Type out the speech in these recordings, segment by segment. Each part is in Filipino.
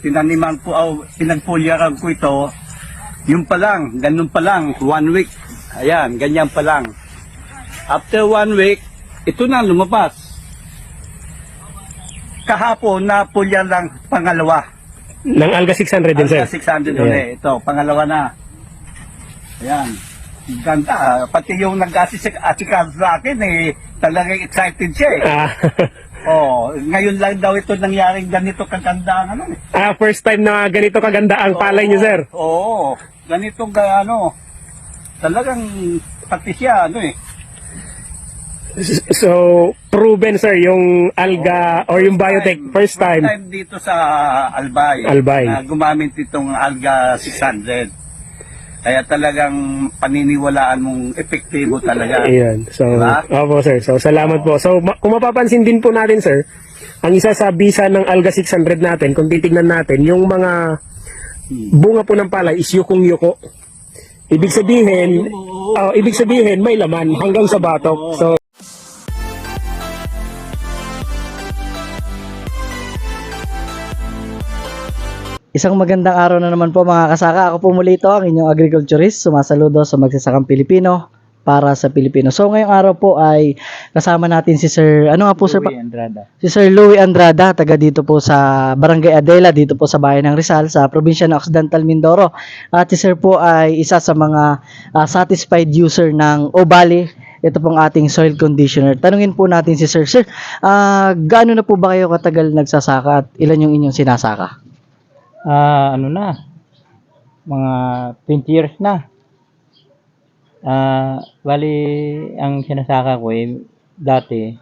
Tinaniman ko, pinagpulyaran ko ito. Yung pa lang, ganun pa lang, 1 week. Ayan, ganyan pa lang. After 1 week, ito na lumabas. Kahapon na pulyan lang pangalawa. Ng Alga 600 din, sir. Alga 600 ulit. Ito, pangalawa na. Ayan. Ganda. Pati yung nag-asikaso sa akin, talagang excited siya eh. Oh, ngayon lang daw ito nangyaring ganito kaganda ang First time na ganito kaganda ang palay niyo, sir. Oo, ganitong talagang pati siya So, proven, sir, yung Alga or yung Biotech first time. Dito sa Albay. Na gumamit itong Alga 600. Kaya talagang paniniwalaan mong epektibo talaga. Ayan. So, diba? Opo, sir. So, salamat po. So, kung mapapansin din po natin, sir, ang isa sa bisa ng Alga 600 natin, kung titignan natin, yung mga bunga po ng palay is yukong-yuko. Ibig sabihin, may laman hanggang sa batok. So, isang magandang araw na naman po mga kasaka. Ako po muli ito, ang inyong agriculturist. Sumasaludo sa magsasakang Pilipino para sa Pilipino. So ngayong araw po ay kasama natin si Sir, Louie Andrada. Si Sir Louie Andrada, taga dito po sa Barangay Adela, dito po sa bayan ng Rizal, sa probinsya ng Occidental Mindoro. At si Sir po ay isa sa mga satisfied user ng Obali. Ito pong ating soil conditioner. Tanungin po natin si Sir. Sir, gaano na po ba kayo katagal nagsasaka at ilan yung inyong sinasaka? Mga 20 years na. Bali, ang sinasaka ko dati,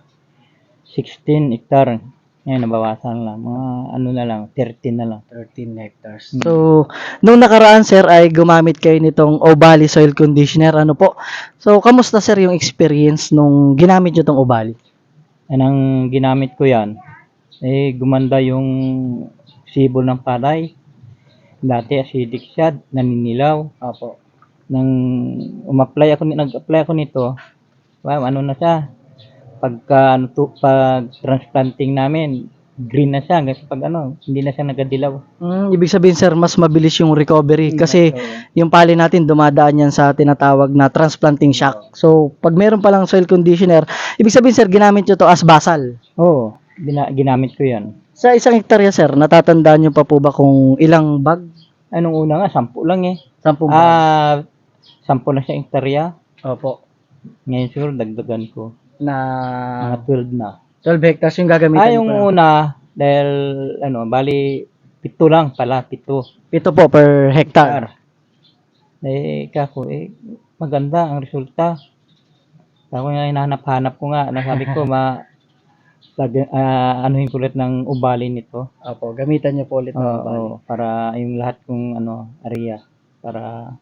16 hectare. Ngayon, nabawasan lang. Mga 13 na lang. 13 hectares. So, nung nakaraan, sir, ay gumamit kayo nitong Obali soil conditioner. So, kamusta, sir, yung experience nung ginamit nyo itong Obali? Ang ginamit ko yan, gumanda yung sibol ng palay. Dati acidic siya, naninilaw. Opo. Nang nag-apply ako nito, na siya. Pag transplanting namin, green na siya. Kasi hindi na siya nagadilaw. Ibig sabihin, sir, mas mabilis yung recovery. Kasi yung pali natin, dumadaan yan sa tinatawag na transplanting shock. So, pag meron palang soil conditioner, ibig sabihin, sir, ginamit nyo to as basal. Oo, ginamit ko yan. Sa isang hektarya, sir, natatandaan nyo pa po ba kung ilang bag? Anong una nga, 10 lang 10 bag. 10 na siya hektarya. Opo. Ngayon siguro dagdagan ko. Na Mga 12 na. 12 hectares yung gagamitan yung nyo pa. una, dahil, bali, 7 lang pala, 7. 7 po per hectare. Maganda ang resulta. Ako nga, hinahanap-hanap ko nga, nasabi ko, anuhin ko ulit ng Obali nito. Opo, gamitan niyo po ulit ng Obali. Para yung lahat kong area. Para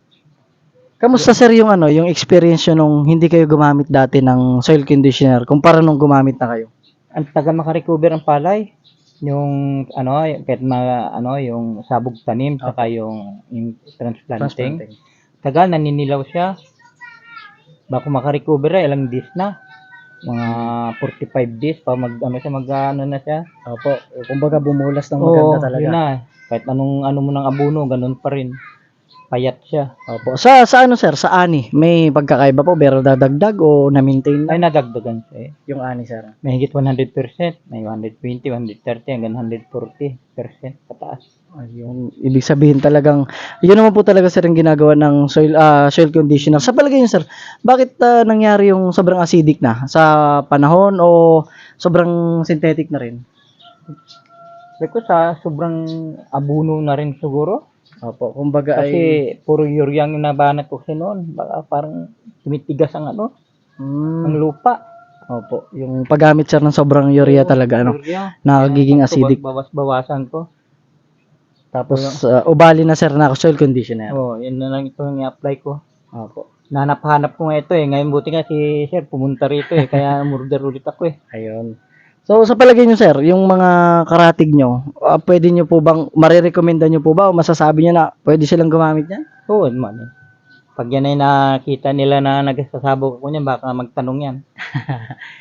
Kamusta, sir, yung yung experience nyo nung hindi kayo gumamit dati ng soil conditioner kumpara nung gumamit na kayo? ang tagal makarecover ang palay. Yung kahit yung sabog tanim saka yung transplanting. Tagal naninilaw siya. Bako makarecover ilang days na. Mga 45 days pa na siya. Opo, kumbaga bumulas ng maganda talaga. Yun na. Kahit anong mo ng abono, ganun pa rin. Payat siya. Opo. Sa sir, sa ani, may pagkakaiba po, pero dadagdag o na-maintain na? Ay, nadagdagan siya Yung ani, sir. May higit 100%. May 120, 130, hanggang 140% pataas. Ayun. Ibig sabihin talagang, yun naman po talaga, sir, yung ginagawa ng soil conditioner. Sa palagay niyo, sir, bakit nangyari yung sobrang acidic na? Sa panahon o sobrang synthetic na rin? Sabi ko sa sobrang abono na rin siguro. Opo, kumbaga Kasi puro urea yung nabanat ko kasi noon. Baka parang tumitigas ang ang lupa. Opo, yung paggamit, sir, ng sobrang urea talaga, Urea. nakagiging acidic. Bawas-bawasan ko. Tapos, ubali na, sir, na soil conditioner. Yan na lang ito yung i-apply ko. Opo. Nahanap-hanap ko nga ito Ngayon buti nga si sir pumunta rito Kaya murder ulit ako Ayun. So, sa palagay nyo, sir, yung mga karatig nyo, pwede nyo po bang, marirekomenda nyo po ba o masasabi nyo na pwede silang gumamit niyan? Oo naman Pag yan ay nakita nila na nagsasabog ako niyan, baka magtanong yan.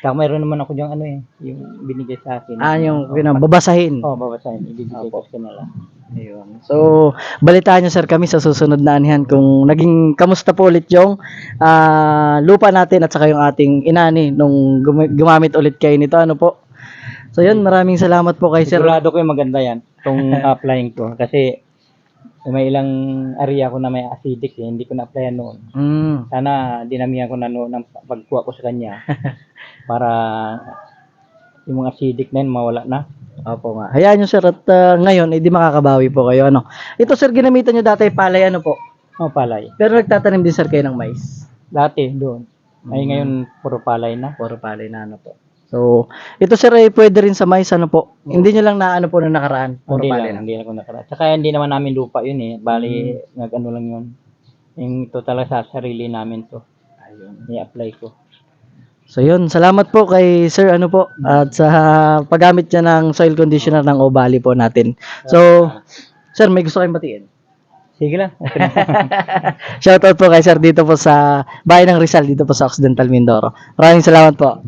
Saka mayroon naman ako yung ano eh, yung binigay sa akin. Yung babasahin. Babasahin, ibibigay ko sa kanila. Ayun. So, balitaan nyo sir kami sa susunod na anihan kung naging kamusta po ulit yung lupa natin at saka yung ating inani nung gumamit ulit kayo nito. Ano po? So, yun. Maraming salamat po kay sir. Sigurado ko yung maganda yan, itong applying ko. Kasi may ilang area ko na may acidic eh, hindi ko na-applyan noon. Sana dinamihan ko na noon ng pagkuha ko sa kanya para yung mga acidic na yun mawala na. Opo nga. Hayaan nyo sir at ngayon, di makakabawi po kayo. Ano? Ito sir, ginamitan nyo dati palay ano po? Palay. Pero nagtatanim din sir kayo ng mais? Dati doon. Ay ngayon puro palay na. Puro palay na ano po. So, ito sir ay pwede rin sa mais ano po. Hindi nyo lang na ano po na nakaraan. Puro palay na. Hindi lang ako nakaraan. Tsaka hindi naman namin lupa yun eh. Bali, nag-ano lang yun. Yung ito talaga sa sarili namin to. Ayun, i-apply ko. So yun, salamat po kay sir ano po at sa paggamit niya ng soil conditioner ng Obali po natin. So, sir, may gusto kayong batiin? Sige lang. Okay na. Shoutout po kay sir dito po sa bayan ng Rizal dito po sa Occidental Mindoro. Maraming salamat po.